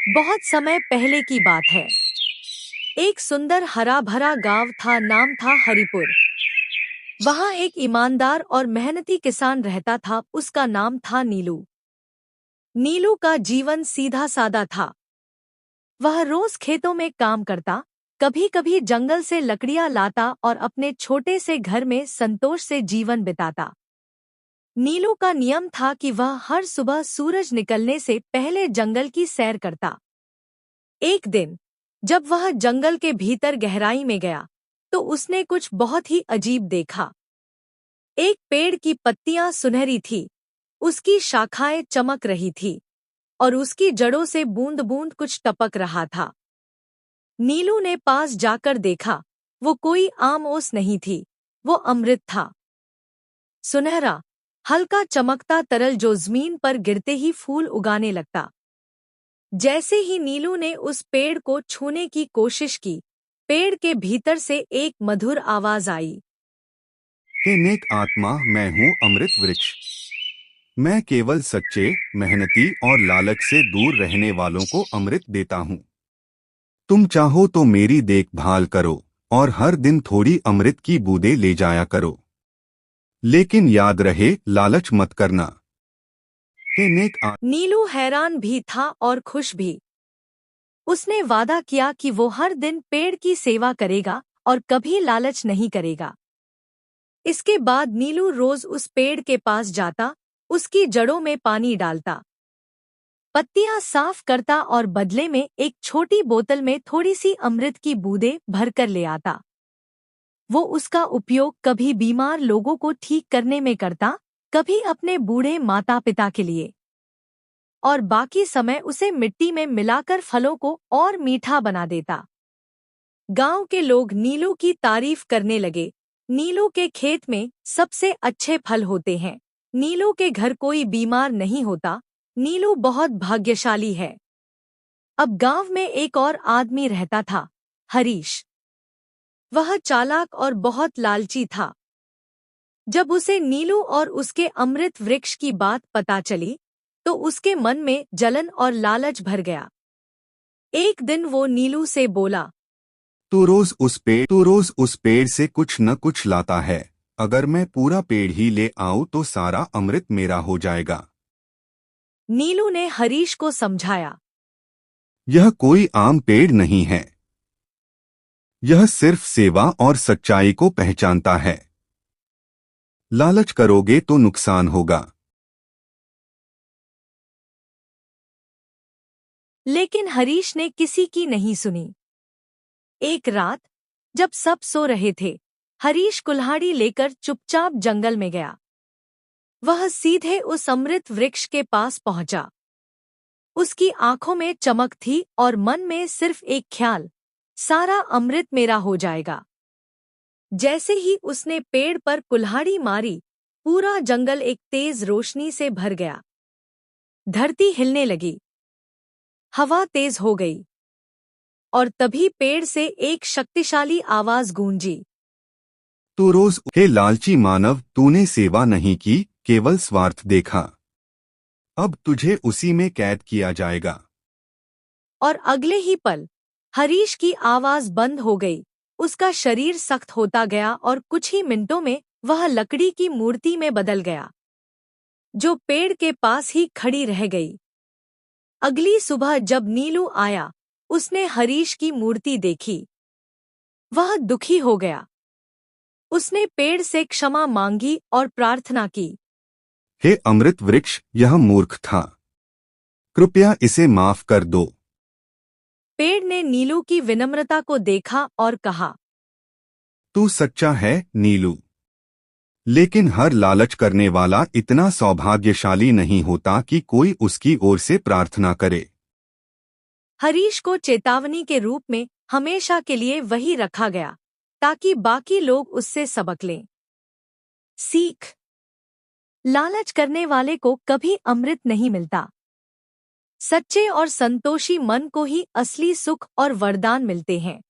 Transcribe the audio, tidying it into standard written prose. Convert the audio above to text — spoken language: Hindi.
बहुत समय पहले की बात है। एक सुंदर हरा भरा गांव था, नाम था हरिपुर। वहां एक ईमानदार और मेहनती किसान रहता था, उसका नाम था नीलू। नीलू का जीवन सीधा सादा था। वह रोज खेतों में काम करता, कभी कभी जंगल से लकड़ियां लाता और अपने छोटे से घर में संतोष से जीवन बिताता। नीलू का नियम था कि वह हर सुबह सूरज निकलने से पहले जंगल की सैर करता। एक दिन जब वह जंगल के भीतर गहराई में गया तो उसने कुछ बहुत ही अजीब देखा। एक पेड़ की पत्तियां सुनहरी थी, उसकी शाखाएं चमक रही थी और उसकी जड़ों से बूंद बूंद कुछ टपक रहा था। नीलू ने पास जाकर देखा, वो कोई आम ओस नहीं थी, वो अमृत था। सुनहरा, हल्का चमकता तरल जो जमीन पर गिरते ही फूल उगाने लगता। जैसे ही नीलू ने उस पेड़ को छूने की कोशिश की, पेड़ के भीतर से एक मधुर आवाज आई। हे नेक आत्मा, मैं हूँ अमृत वृक्ष। मैं केवल सच्चे, मेहनती और लालच से दूर रहने वालों को अमृत देता हूँ। तुम चाहो तो मेरी देखभाल करो और हर दिन थोड़ी अमृत की बूंदें ले जाया करो। लेकिन याद रहे, लालच मत करना। हे नेक नीलू हैरान भी था और खुश भी। उसने वादा किया कि वो हर दिन पेड़ की सेवा करेगा और कभी लालच नहीं करेगा। इसके बाद नीलू रोज उस पेड़ के पास जाता, उसकी जड़ों में पानी डालता, पत्तियां साफ करता और बदले में एक छोटी बोतल में थोड़ी सी अमृत की बूंदें भरकर ले आता। वो उसका उपयोग कभी बीमार लोगों को ठीक करने में करता, कभी अपने बूढ़े माता पिता के लिए, और बाकी समय उसे मिट्टी में मिलाकर फलों को और मीठा बना देता। गांव के लोग नीलू की तारीफ करने लगे। नीलू के खेत में सबसे अच्छे फल होते हैं। नीलू के घर कोई बीमार नहीं होता। नीलू बहुत भाग्यशाली है। अब गांव में एक और आदमी रहता था, हरीश। वह चालाक और बहुत लालची था। जब उसे नीलू और उसके अमृत वृक्ष की बात पता चली तो उसके मन में जलन और लालच भर गया। एक दिन वो नीलू से बोला, तू रोज उस पेड़ से कुछ न कुछ लाता है। अगर मैं पूरा पेड़ ही ले आऊं तो सारा अमृत मेरा हो जाएगा। नीलू ने हरीश को समझाया। यह कोई आम पेड़ नहीं है। यह सिर्फ सेवा और सच्चाई को पहचानता है। लालच करोगे तो नुकसान होगा। लेकिन हरीश ने किसी की नहीं सुनी। एक रात जब सब सो रहे थे, हरीश कुल्हाड़ी लेकर चुपचाप जंगल में गया। वह सीधे उस अमृत वृक्ष के पास पहुंचा। उसकी आंखों में चमक थी और मन में सिर्फ एक ख्याल, सारा अमृत मेरा हो जाएगा। जैसे ही उसने पेड़ पर कुल्हाड़ी मारी, पूरा जंगल एक तेज रोशनी से भर गया। धरती हिलने लगी, हवा तेज हो गई और तभी पेड़ से एक शक्तिशाली आवाज गूंजी। हे लालची मानव, तूने सेवा नहीं की, केवल स्वार्थ देखा। अब तुझे उसी में कैद किया जाएगा। और अगले ही पल हरीश की आवाज बंद हो गई। उसका शरीर सख्त होता गया और कुछ ही मिनटों में वह लकड़ी की मूर्ति में बदल गया, जो पेड़ के पास ही खड़ी रह गई। अगली सुबह जब नीलू आया, उसने हरीश की मूर्ति देखी। वह दुखी हो गया। उसने पेड़ से क्षमा मांगी और प्रार्थना की। हे अमृत वृक्ष, यह मूर्ख था। कृपया इसे माफ कर दो। पेड़ ने नीलू की विनम्रता को देखा और कहा, तू सच्चा है नीलू, लेकिन हर लालच करने वाला इतना सौभाग्यशाली नहीं होता कि कोई उसकी ओर से प्रार्थना करे। हरीश को चेतावनी के रूप में हमेशा के लिए वही रखा गया, ताकि बाकी लोग उससे सबक लें। सीख: लालच करने वाले को कभी अमृत नहीं मिलता। सच्चे और संतोषी मन को ही असली सुख और वरदान मिलते हैं।